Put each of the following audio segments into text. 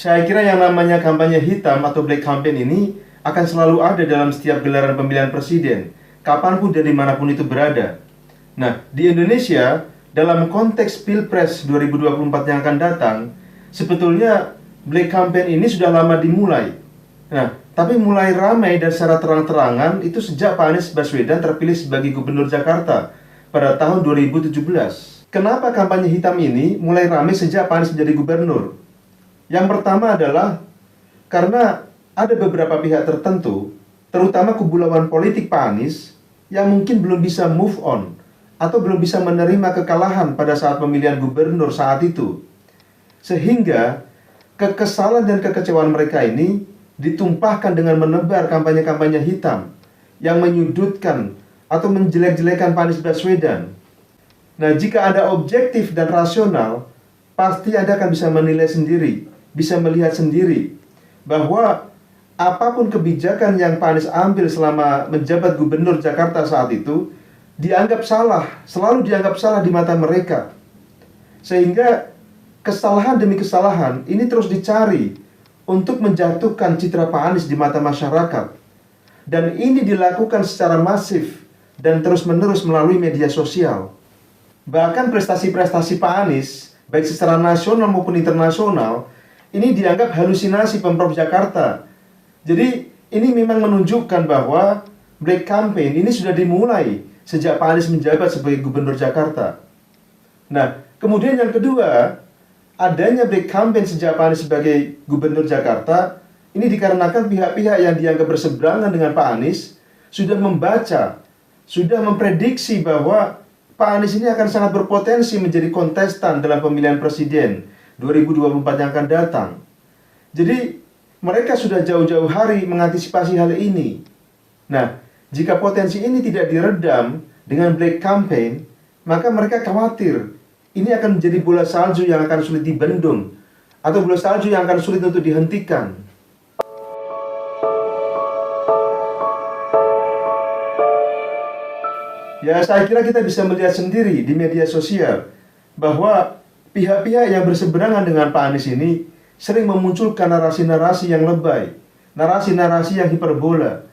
Saya kira yang namanya kampanye hitam atau black campaign ini akan selalu ada dalam setiap gelaran pemilihan presiden, kapanpun dan dimanapun itu berada. Nah, di Indonesia, dalam konteks Pilpres 2024 yang akan datang, sebetulnya black campaign ini sudah lama dimulai. Nah, tapi mulai ramai dan secara terang-terangan itu sejak Pak Anies Baswedan terpilih sebagai Gubernur Jakarta pada tahun 2017. Kenapa kampanye hitam ini mulai ramai sejak Pak Anies menjadi gubernur? Yang pertama adalah karena ada beberapa pihak tertentu, terutama kubu lawan politik Pak Anies, yang mungkin belum bisa move on atau belum bisa menerima kekalahan pada saat pemilihan gubernur saat itu. Sehingga kekesalan dan kekecewaan mereka ini ditumpahkan dengan menebar kampanye-kampanye hitam yang menyudutkan atau menjelek-jelekan Pak Anies Baswedan. Nah, jika Anda objektif dan rasional, pasti Anda akan bisa menilai sendiri, bisa melihat sendiri bahwa apapun kebijakan yang Pak Anies ambil selama menjabat gubernur Jakarta saat itu dianggap salah, selalu dianggap salah di mata mereka. Sehingga kesalahan demi kesalahan ini terus dicari untuk menjatuhkan citra Pak Anies di mata masyarakat. Dan ini dilakukan secara masif dan terus-menerus melalui media sosial. Bahkan prestasi-prestasi Pak Anies, baik secara nasional maupun internasional, ini dianggap halusinasi Pemprov Jakarta. Jadi ini memang menunjukkan bahwa black campaign ini sudah dimulai sejak Pak Anies menjabat sebagai Gubernur Jakarta. Nah, kemudian yang kedua, adanya black campaign sejak Pak Anies sebagai Gubernur Jakarta, ini dikarenakan pihak-pihak yang dianggap berseberangan dengan Pak Anies sudah membaca, sudah memprediksi bahwa Pak Anies ini akan sangat berpotensi menjadi kontestan dalam pemilihan presiden 2024 yang akan datang. Jadi mereka sudah jauh-jauh hari mengantisipasi hal ini. Nah, jika potensi ini tidak diredam dengan black campaign, maka mereka khawatir ini akan menjadi bola salju yang akan sulit dibendung, atau bola salju yang akan sulit untuk dihentikan. Ya, saya kira kita bisa melihat sendiri di media sosial bahwa pihak-pihak yang berseberangan dengan Pak Anies ini sering memunculkan narasi-narasi yang lebay, narasi-narasi yang hiperbola.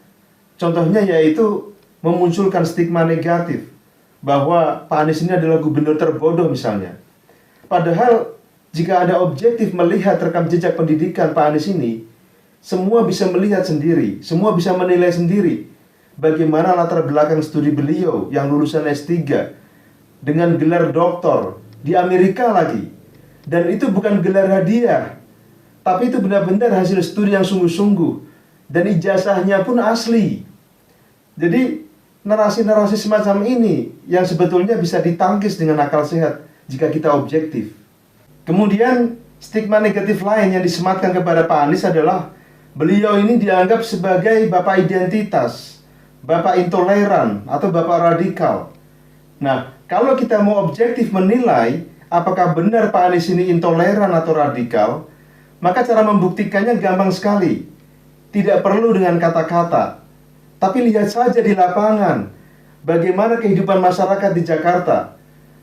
Contohnya yaitu memunculkan stigma negatif bahwa Pak Anies ini adalah gubernur terbodoh misalnya. Padahal jika ada objektif melihat rekam jejak pendidikan Pak Anies ini, semua bisa melihat sendiri, semua bisa menilai sendiri bagaimana latar belakang studi beliau yang lulusan S3 dengan gelar doktor di Amerika lagi. Dan itu bukan gelar hadiah, tapi itu benar-benar hasil studi yang sungguh-sungguh, dan ijazahnya pun asli. Jadi narasi-narasi semacam ini yang sebetulnya bisa ditangkis dengan akal sehat jika kita objektif. Kemudian stigma negatif lain yang disematkan kepada Pak Anies adalah beliau ini dianggap sebagai bapak identitas, bapak intoleran, atau bapak radikal. Nah, kalau kita mau objektif menilai apakah benar Pak Anies ini intoleran atau radikal, maka cara membuktikannya gampang sekali. Tidak perlu dengan kata-kata, tapi lihat saja di lapangan bagaimana kehidupan masyarakat di Jakarta,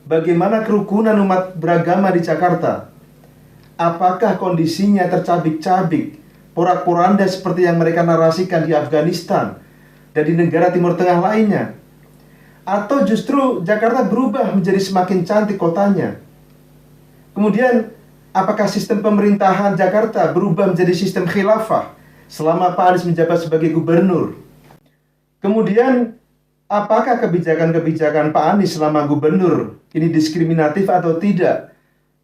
bagaimana kerukunan umat beragama di Jakarta. Apakah kondisinya tercabik-cabik, porak-poranda seperti yang mereka narasikan di Afghanistan dan di negara Timur Tengah lainnya? Atau justru Jakarta berubah menjadi semakin cantik kotanya? Kemudian, apakah sistem pemerintahan Jakarta berubah menjadi sistem khilafah selama Pak Anies menjabat sebagai gubernur? Kemudian, apakah kebijakan-kebijakan Pak Anies selama gubernur ini diskriminatif atau tidak?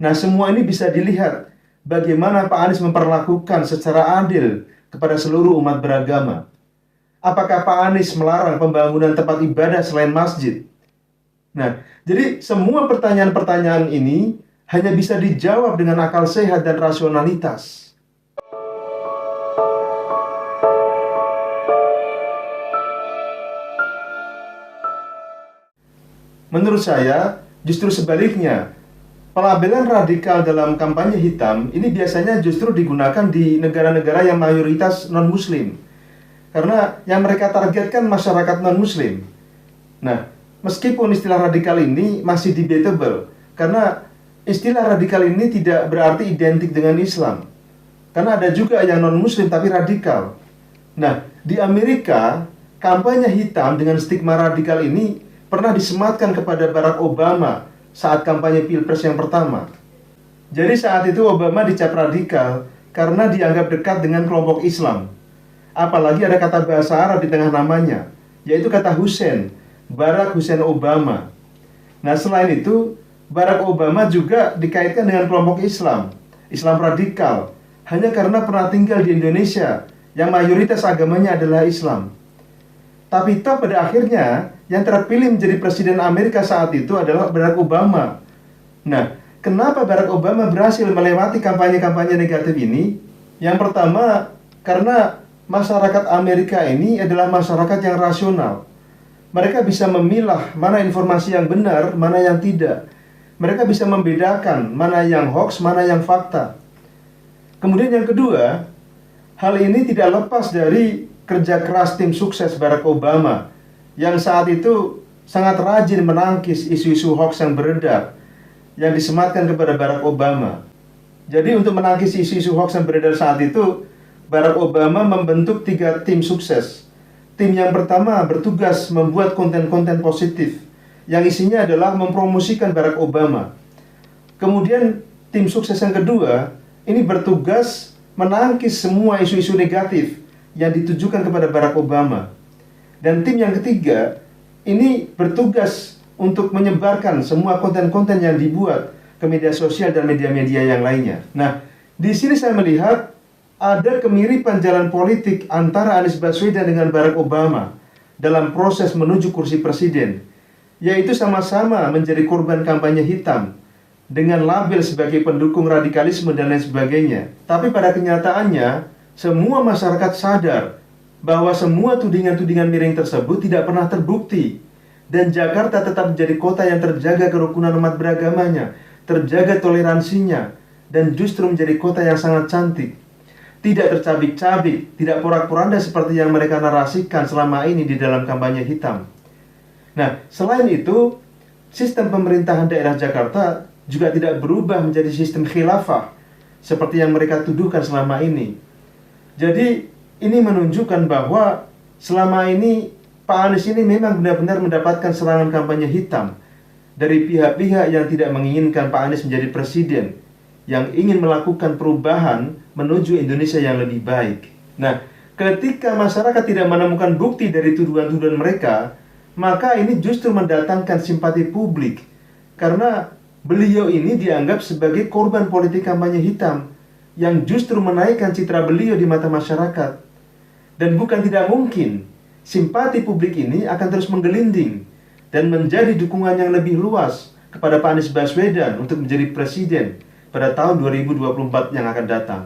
Nah, semua ini bisa dilihat bagaimana Pak Anies memperlakukan secara adil kepada seluruh umat beragama. Apakah Pak Anies melarang pembangunan tempat ibadah selain masjid? Nah, jadi semua pertanyaan-pertanyaan ini hanya bisa dijawab dengan akal sehat dan rasionalitas. Menurut saya, justru sebaliknya. Pelabelan radikal dalam kampanye hitam ini biasanya justru digunakan di negara-negara yang mayoritas non-muslim. Karena yang mereka targetkan masyarakat non-muslim. Nah, meskipun istilah radikal ini masih debatable, karena istilah radikal ini tidak berarti identik dengan Islam. Karena ada juga yang non-muslim tapi radikal. Nah, di Amerika, kampanye hitam dengan stigma radikal ini pernah disematkan kepada Barack Obama saat kampanye Pilpres yang pertama. Jadi saat itu Obama dicap radikal karena dianggap dekat dengan kelompok Islam. Apalagi ada kata bahasa Arab di tengah namanya, yaitu kata Hussein, Barack Hussein Obama. Nah, selain itu, Barack Obama juga dikaitkan dengan kelompok Islam, Islam radikal, hanya karena pernah tinggal di Indonesia yang mayoritas agamanya adalah Islam. Tapi toh pada akhirnya yang terpilih menjadi presiden Amerika saat itu adalah Barack Obama. Nah, kenapa Barack Obama berhasil melewati kampanye-kampanye negatif ini? Yang pertama, karena masyarakat Amerika ini adalah masyarakat yang rasional. Mereka bisa memilah mana informasi yang benar, mana yang tidak. Mereka bisa membedakan mana yang hoax, mana yang fakta. Kemudian yang kedua, hal ini tidak lepas dari kerja keras tim sukses Barack Obama yang saat itu sangat rajin menangkis isu-isu hoax yang beredar yang disematkan kepada Barack Obama. Jadi untuk menangkis isu-isu hoax yang beredar saat itu, Barack Obama membentuk 3 tim sukses. Tim yang pertama bertugas membuat konten-konten positif yang isinya adalah mempromosikan Barack Obama. Kemudian tim sukses yang kedua ini bertugas menangkis semua isu-isu negatif yang ditujukan kepada Barack Obama. Dan tim yang ketiga ini bertugas untuk menyebarkan semua konten-konten yang dibuat ke media sosial dan media-media yang lainnya. Nah, di sini saya melihat ada kemiripan jalan politik antara Anies Baswedan dengan Barack Obama dalam proses menuju kursi presiden, yaitu sama-sama menjadi korban kampanye hitam dengan label sebagai pendukung radikalisme dan lain sebagainya. Tapi pada kenyataannya, semua masyarakat sadar bahwa semua tudingan-tudingan miring tersebut tidak pernah terbukti. Dan Jakarta tetap menjadi kota yang terjaga kerukunan umat beragamanya, terjaga toleransinya, dan justru menjadi kota yang sangat cantik. Tidak tercabik-cabik, tidak porak-poranda seperti yang mereka narasikan selama ini di dalam kampanye hitam. Nah, selain itu, sistem pemerintahan daerah Jakarta juga tidak berubah menjadi sistem khilafah seperti yang mereka tuduhkan selama ini. Jadi, ini menunjukkan bahwa selama ini Pak Anies ini memang benar-benar mendapatkan serangan kampanye hitam dari pihak-pihak yang tidak menginginkan Pak Anies menjadi presiden, yang ingin melakukan perubahan menuju Indonesia yang lebih baik. Nah, ketika masyarakat tidak menemukan bukti dari tuduhan-tuduhan mereka, maka ini justru mendatangkan simpati publik, karena beliau ini dianggap sebagai korban politik kampanye hitam yang justru menaikkan citra beliau di mata masyarakat. Dan bukan tidak mungkin simpati publik ini akan terus menggelinding dan menjadi dukungan yang lebih luas kepada Pak Anies Baswedan untuk menjadi presiden pada tahun 2024 yang akan datang.